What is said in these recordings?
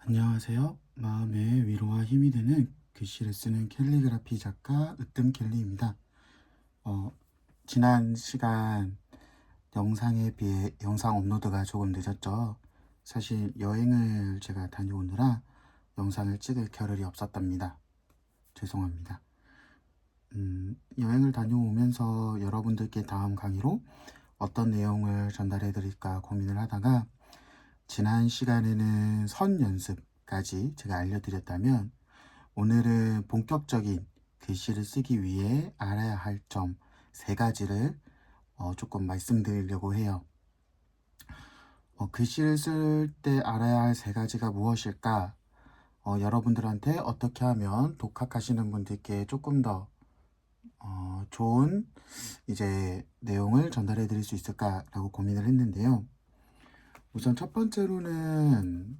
안녕하세요. 마음의 위로와 힘이 되는 글씨를 쓰는 캘리그라피 작가 으뜸 캘리입니다. 어, 지난 시간 영상에 비해 영상 업로드가 조금 늦었죠. 사실 여행을 제가 다녀오느라 영상을 찍을 겨를이 없었답니다. 죄송합니다. 여행을 다녀오면서 여러분들께 다음 강의로 어떤 내용을 전달해 드릴까 고민을 하다가 지난 시간에는 선 연습까지 제가 알려드렸다면 오늘은 본격적인 글씨를 쓰기 위해 알아야 할 점 3가지를 조금 말씀드리려고 해요. 글씨를 쓸 때 알아야 할 3가지가 무엇일까? 여러분들한테 어떻게 하면 독학하시는 분들께 조금 더 좋은 이제 내용을 전달해 드릴 수 있을까라고 고민을 했는데요. 우선 첫 번째로는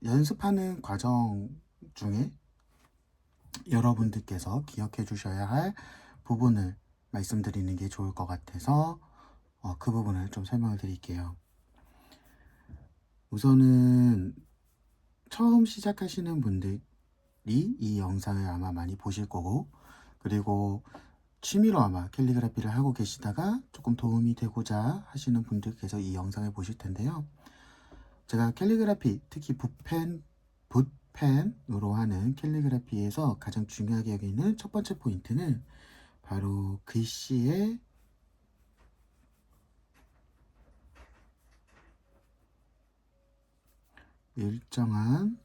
연습하는 과정 중에 여러분들께서 기억해 주셔야 할 부분을 말씀드리는 게 좋을 것 같아서 그 부분을 좀 설명을 드릴게요. 우선은 처음 시작하시는 분들이 이 영상을 아마 많이 보실 거고, 그리고 취미로 아마 캘리그라피를 하고 계시다가 조금 도움이 되고자 하시는 분들께서 이 영상을 보실 텐데요. 제가 캘리그라피, 특히 붓펜으로 하는 캘리그라피에서 가장 중요하게 여기는 첫 번째 포인트는 바로 글씨의 일정한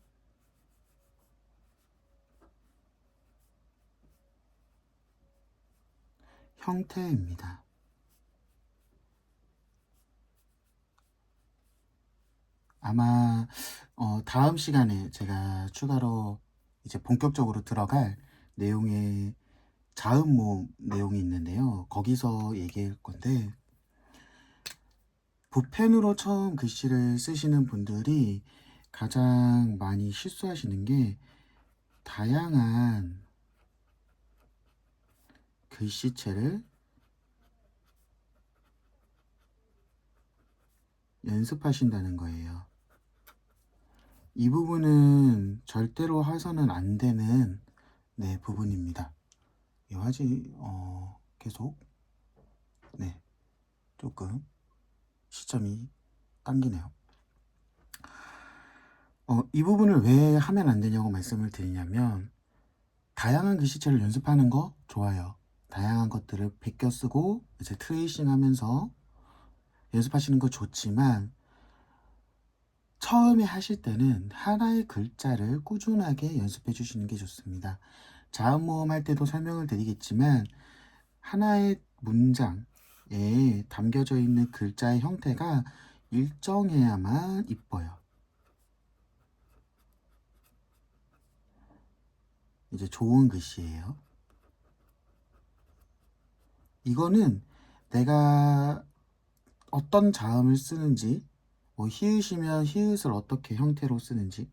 형태입니다. 아마 다음 시간에 제가 추가로 이제 본격적으로 들어갈 내용의 자음 모음 내용이 있는데요. 거기서 얘기할 건데, 붓펜으로 처음 글씨를 쓰시는 분들이 가장 많이 실수하시는 게 다양한 글씨체를 연습하신다는 거예요. 이 부분은 절대로 해서는 안 되는 부분입니다. 이 화질 계속 조금 시점이 당기네요. 이 부분을 왜 하면 안 되냐고 말씀을 드리냐면, 다양한 글씨체를 연습하는 거 좋아요. 다양한 것들을 베껴 쓰고 이제 트레이싱 하면서 연습하시는 거 좋지만, 처음에 하실 때는 하나의 글자를 꾸준하게 연습해 주시는 게 좋습니다. 자음 모음 할 때도 설명을 드리겠지만, 하나의 문장에 담겨져 있는 글자의 형태가 일정해야만 이뻐요. 이제 좋은 글씨예요. 이거는 내가 어떤 자음을 쓰는지, 뭐 히읗이면 히읗을 어떻게 형태로 쓰는지,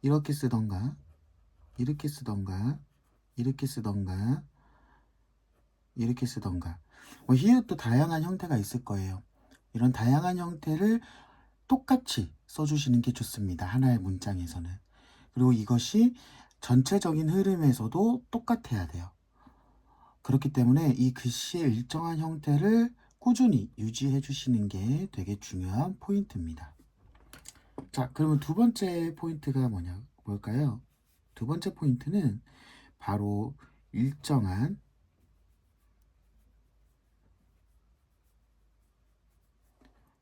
이렇게 쓰던가 이렇게 쓰던가 이렇게 쓰던가 이렇게 쓰던가, 히읗도 다양한 형태가 있을 거예요. 이런 다양한 형태를 똑같이 써주시는 게 좋습니다. 하나의 문장에서는. 그리고 이것이 전체적인 흐름에서도 똑같아야 돼요. 그렇기 때문에 이 글씨의 일정한 형태를 꾸준히 유지해 주시는 게 되게 중요한 포인트입니다. 자, 그러면 두 번째 포인트가 뭘까요? 두 번째 포인트는 바로 일정한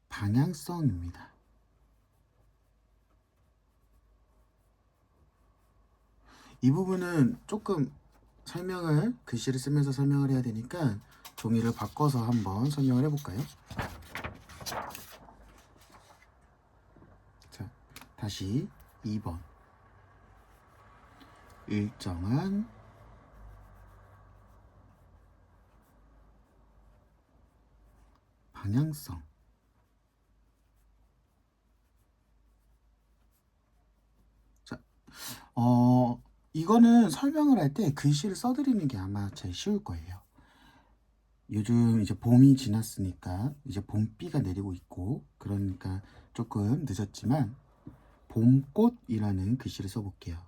방향성입니다. 이 부분은 조금 글씨를 쓰면서 설명을 해야 되니까 종이를 바꿔서 한번 설명을 해볼까요? 자, 다시 2번. 일정한 방향성. 자, 이거는 설명을 할 때 글씨를 써드리는 게 아마 제일 쉬울 거예요. 요즘 이제 봄이 지났으니까 이제 봄비가 내리고 있고, 그러니까 조금 늦었지만 봄꽃이라는 글씨를 써볼게요.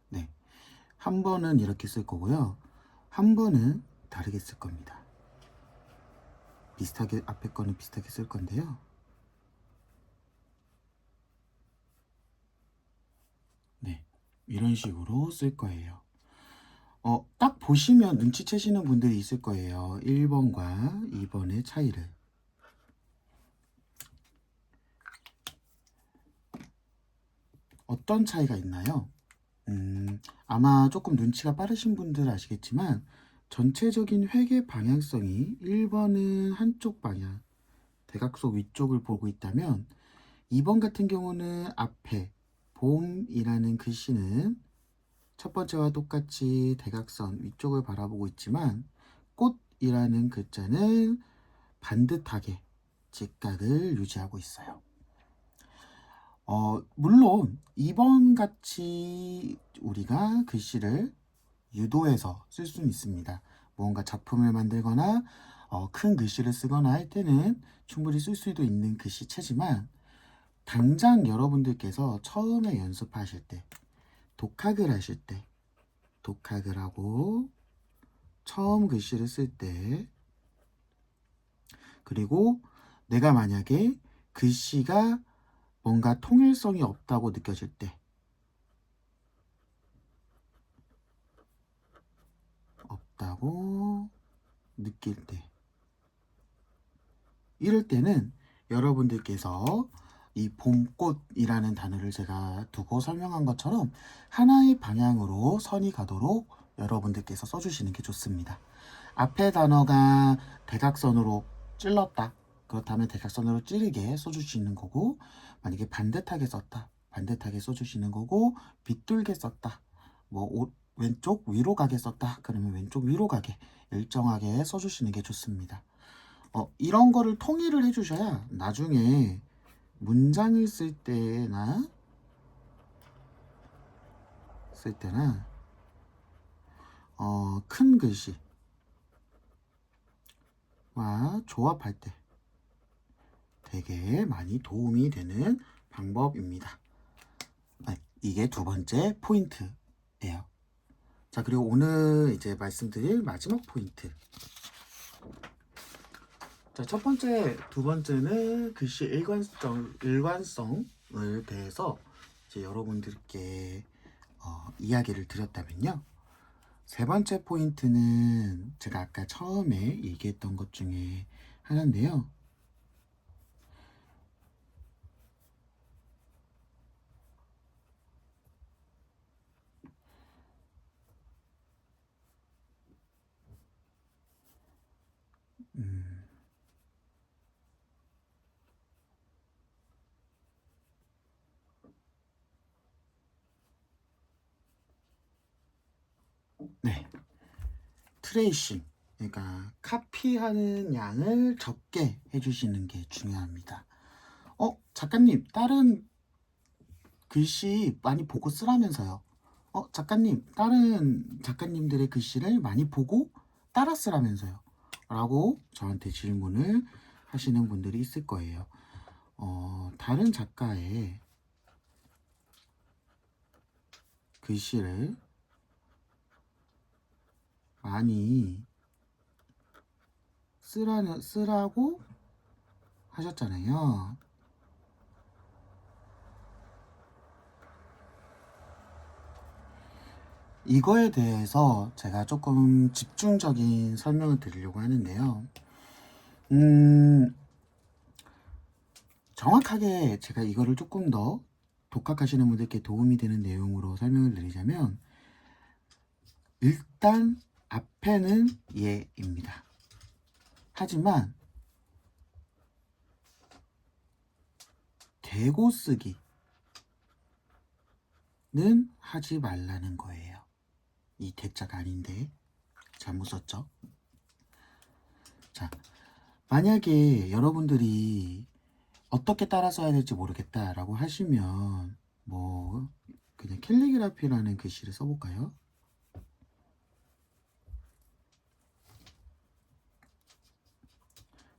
네, 한 번은 이렇게 쓸 거고요. 한 번은 다르게 쓸 겁니다. 비슷하게 앞에 거는 비슷하게 쓸 건데요. 네, 이런 식으로 쓸 거예요. 딱 보시면 눈치채시는 분들이 있을 거예요. 1번과 2번의 차이를. 어떤 차이가 있나요? 아마 조금 눈치가 빠르신 분들 아시겠지만 전체적인 회계 방향성이 1번은 한쪽 방향, 대각선 위쪽을 보고 있다면 2번 같은 경우는 앞에 봄이라는 글씨는 첫 번째와 똑같이 대각선 위쪽을 바라보고 있지만 꽃이라는 글자는 반듯하게 직각을 유지하고 있어요. 물론 2번 같이 우리가 글씨를 유도해서 쓸 수는 있습니다. 뭔가 작품을 만들거나 큰 글씨를 쓰거나 할 때는 충분히 쓸 수도 있는 글씨체지만 당장 여러분들께서 처음에 연습하실 때, 독학을 하실 때, 독학을 하고 처음 글씨를 쓸 때, 그리고 내가 만약에 글씨가 뭔가 통일성이 없다고 느껴질 때, 없다고 느낄 때, 이럴 때는 여러분들께서 이 봄꽃이라는 단어를 제가 두고 설명한 것처럼 하나의 방향으로 선이 가도록 여러분들께서 써주시는 게 좋습니다. 앞에 단어가 대각선으로 찔렀다. 그렇다면 대각선으로 찌르게 써주시는 거고, 만약에 반듯하게 썼다. 반듯하게 써주시는 거고, 빗돌게 썼다. 왼쪽 위로 가게 썼다. 그러면 왼쪽 위로 가게 일정하게 써주시는 게 좋습니다. 이런 거를 통일을 해주셔야 나중에 문장을 쓸 때나 큰 글씨와 조합할 때 되게 많이 도움이 되는 방법입니다. 이게 두 번째 포인트예요. 자, 그리고 오늘 이제 말씀드릴 마지막 포인트. 자, 첫 번째, 두 번째는 글씨 일관성을 대해서 이제 여러분들께 이야기를 드렸다면요. 세 번째 포인트는 제가 아까 처음에 얘기했던 것 중에 하나인데요. 네, 트레이싱, 그러니까 카피하는 양을 적게 해주시는 게 중요합니다. 작가님, 다른 글씨 많이 보고 쓰라면서요. 작가님, 다른 작가님들의 글씨를 많이 보고 따라 쓰라면서요. 라고 저한테 질문을 하시는 분들이 있을 거예요. 다른 작가의 글씨를 많이 쓰라고 하셨잖아요. 이거에 대해서 제가 조금 집중적인 설명을 드리려고 하는데요. 정확하게 제가 이거를 조금 더 독학하시는 분들께 도움이 되는 내용으로 설명을 드리자면, 일단 앞에는 예입니다. 하지만 대고 쓰기는 하지 말라는 거예요. 이 대자가 아닌데 잘못 썼죠. 자, 만약에 여러분들이 어떻게 따라 써야 될지 모르겠다라고 하시면 그냥 캘리그라피라는 글씨를 써볼까요?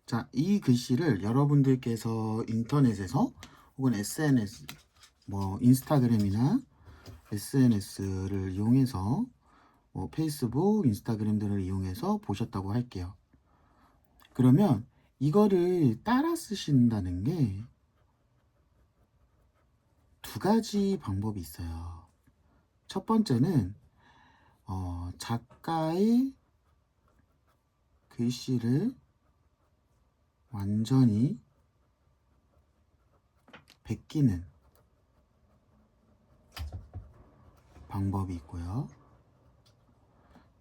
자, 이 글씨를 여러분들께서 인터넷에서 혹은 SNS, 인스타그램이나 SNS를 이용해서 페이스북, 인스타그램 등을 이용해서 보셨다고 할게요. 그러면 이거를 따라 쓰신다는 게 두 가지 방법이 있어요. 첫 번째는 작가의 글씨를 완전히 베끼는 방법이 있고요.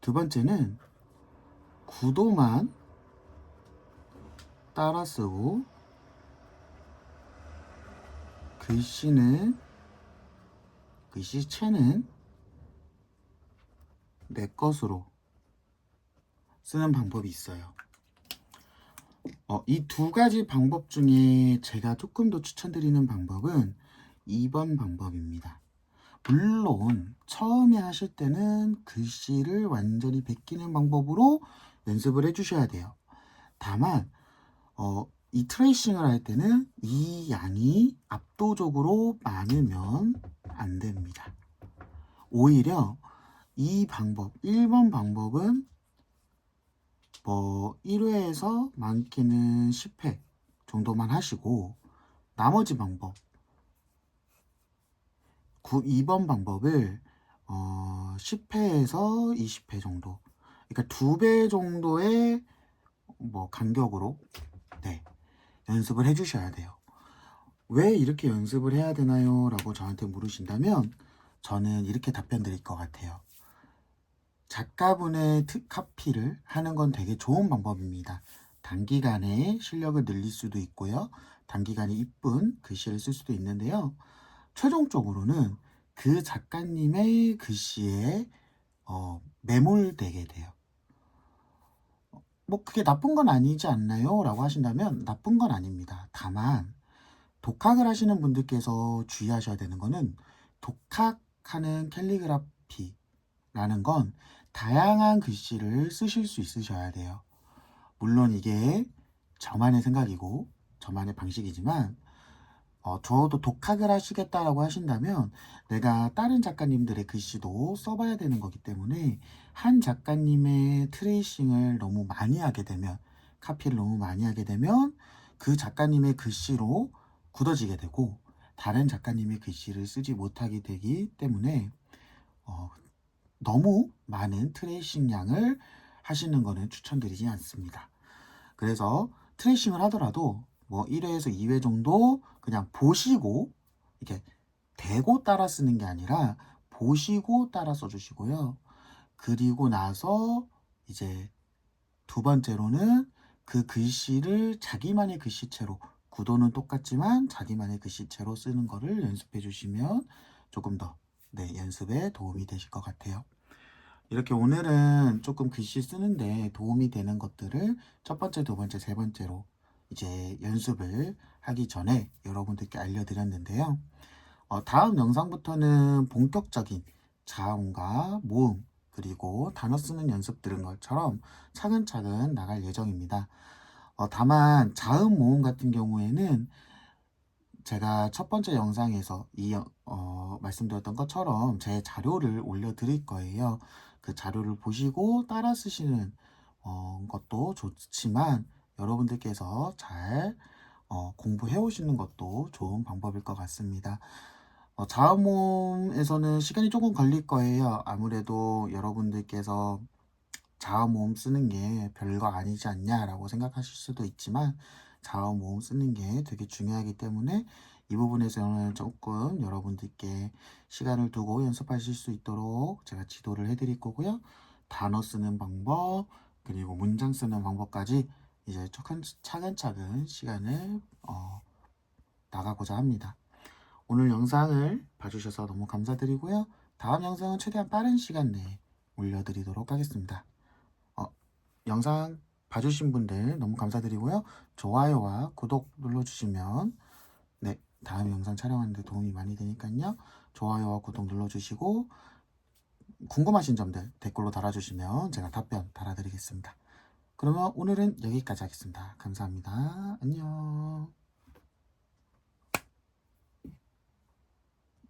두 번째는 구도만 따라 쓰고 글씨체는 내 것으로 쓰는 방법이 있어요. 이 두 가지 방법 중에 제가 조금 더 추천드리는 방법은 2번 방법입니다. 물론 처음에 하실 때는 글씨를 완전히 베끼는 방법으로 연습을 해주셔야 돼요. 다만 이 트레이싱을 할 때는 이 양이 압도적으로 많으면 안 됩니다. 오히려 이 방법, 1번 방법은 1회에서 많게는 10회 정도만 하시고, 나머지 방법 2번 방법을 10회에서 20회 정도, 그러니까 2배 정도의 간격으로 연습을 해주셔야 돼요. 왜 이렇게 연습을 해야 되나요? 라고 저한테 물으신다면 저는 이렇게 답변 드릴 것 같아요. 작가분의 카피를 하는 건 되게 좋은 방법입니다. 단기간에 실력을 늘릴 수도 있고요. 단기간에 이쁜 글씨를 쓸 수도 있는데요. 최종적으로는 그 작가님의 글씨에 매몰되게 돼요. 그게 나쁜 건 아니지 않나요? 라고 하신다면 나쁜 건 아닙니다. 다만 독학을 하시는 분들께서 주의하셔야 되는 거는, 독학하는 캘리그라피라는 건 다양한 글씨를 쓰실 수 있으셔야 돼요. 물론 이게 저만의 생각이고 저만의 방식이지만 저도 독학을 하시겠다라고 하신다면 내가 다른 작가님들의 글씨도 써봐야 되는 거기 때문에 한 작가님의 트레이싱을 너무 많이 하게 되면, 카피를 너무 많이 하게 되면 그 작가님의 글씨로 굳어지게 되고 다른 작가님의 글씨를 쓰지 못하게 되기 때문에 너무 많은 트레이싱 양을 하시는 거는 추천드리지 않습니다. 그래서 트레이싱을 하더라도 1회에서 2회 정도 그냥 보시고, 이렇게 대고 따라 쓰는 게 아니라 보시고 따라 써주시고요. 그리고 나서 이제 두 번째로는 그 글씨를 자기만의 글씨체로, 구도는 똑같지만 자기만의 글씨체로 쓰는 거를 연습해 주시면 조금 더 연습에 도움이 되실 것 같아요. 이렇게 오늘은 조금 글씨 쓰는데 도움이 되는 것들을 첫 번째, 두 번째, 세 번째로 이제 연습을 하기 전에 여러분들께 알려드렸는데요. 다음 영상부터는 본격적인 자음과 모음, 그리고 단어 쓰는 연습 들은 것처럼 차근차근 나갈 예정입니다. 다만 자음, 모음 같은 경우에는 제가 첫 번째 영상에서 말씀드렸던 것처럼 제 자료를 올려드릴 거예요. 그 자료를 보시고 따라 쓰시는 것도 좋지만, 여러분들께서 잘 공부해 오시는 것도 좋은 방법일 것 같습니다. 자음모음에서는 시간이 조금 걸릴 거예요. 아무래도 여러분들께서 자음모음 쓰는 게 별거 아니지 않냐라고 생각하실 수도 있지만, 자음모음 쓰는 게 되게 중요하기 때문에 이 부분에서는 조금 여러분들께 시간을 두고 연습하실 수 있도록 제가 지도를 해드릴 거고요. 단어 쓰는 방법, 그리고 문장 쓰는 방법까지 이제 차근차근 시간을 나가고자 합니다. 오늘 영상을 봐주셔서 너무 감사드리고요. 다음 영상은 최대한 빠른 시간 내에 올려드리도록 하겠습니다. 영상 봐주신 분들 너무 감사드리고요. 좋아요와 구독 눌러주시면 다음 영상 촬영하는데 도움이 많이 되니까요. 좋아요와 구독 눌러주시고 궁금하신 점들 댓글로 달아주시면 제가 답변 달아드리겠습니다. 그러면 오늘은 여기까지 하겠습니다. 감사합니다. 안녕.